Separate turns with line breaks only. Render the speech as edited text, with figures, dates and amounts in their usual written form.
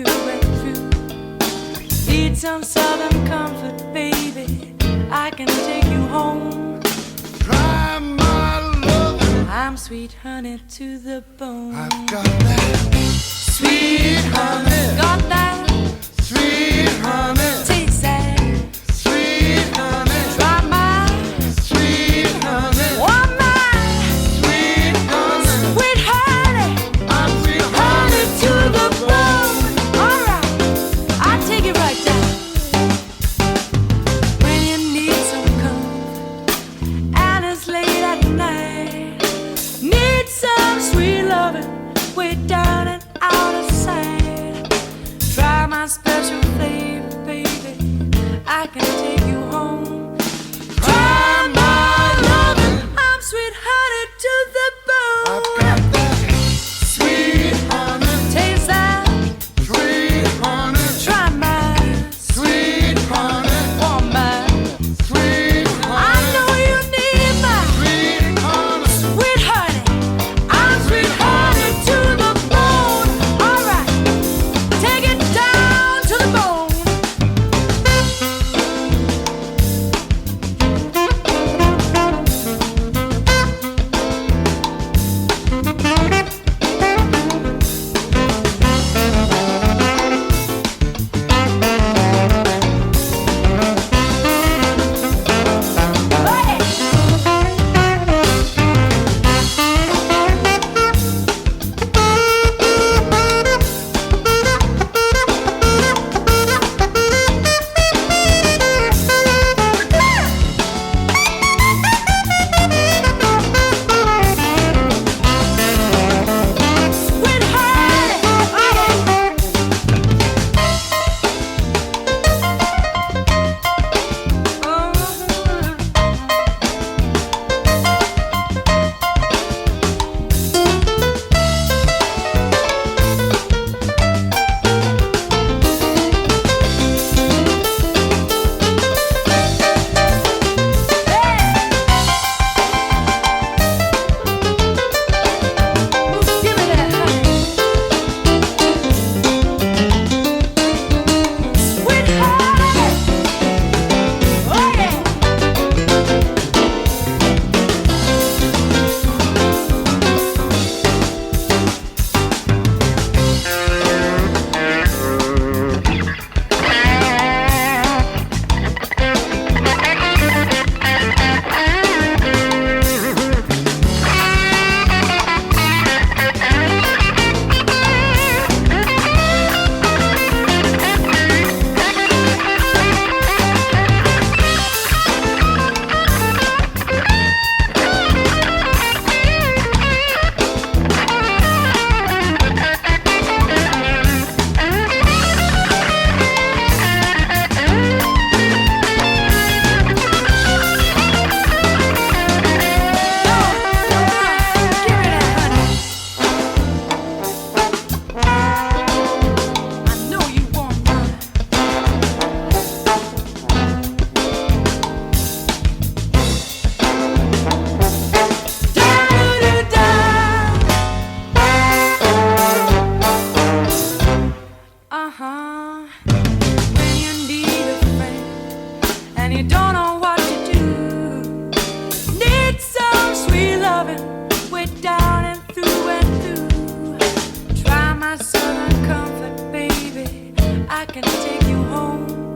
through and through. Need some southern comfort, baby. I can take you home.
Try my love.
I'm sweet honey to the bone.
I've got that sweet honey.
Got that
sweet honey.
Taste that
sweet honey.
Try my
sweet honey.
want my
Sweet honey.
sweet honey.
I'm sweet
Honey
honey
to the bone. All right, I'll take it right down. When you need some comfort and it's late at night, need some sweet loving way down and out of sight. Try my special flavor, baby. I can take you home. Try my loving. I'm sweet honey to the
I've
bone.
got that sweet honey.
Taste that.
Sweet honey.
Try my
Sweet honey.
want my.
Sweet
I
honey.
know you need my
Sweet honey.
sweet honey. I'm sweet honey to the bone. All right, take it down to the bone. Sweet honey. Give me that honey. Sweet honey. Oh yeah. Give me that honey. I know you want mine. Uh-huh. When you need a friend and you don't know what to do, need some sweet loving way down and through. Try my southern comfort, baby. I can take you home.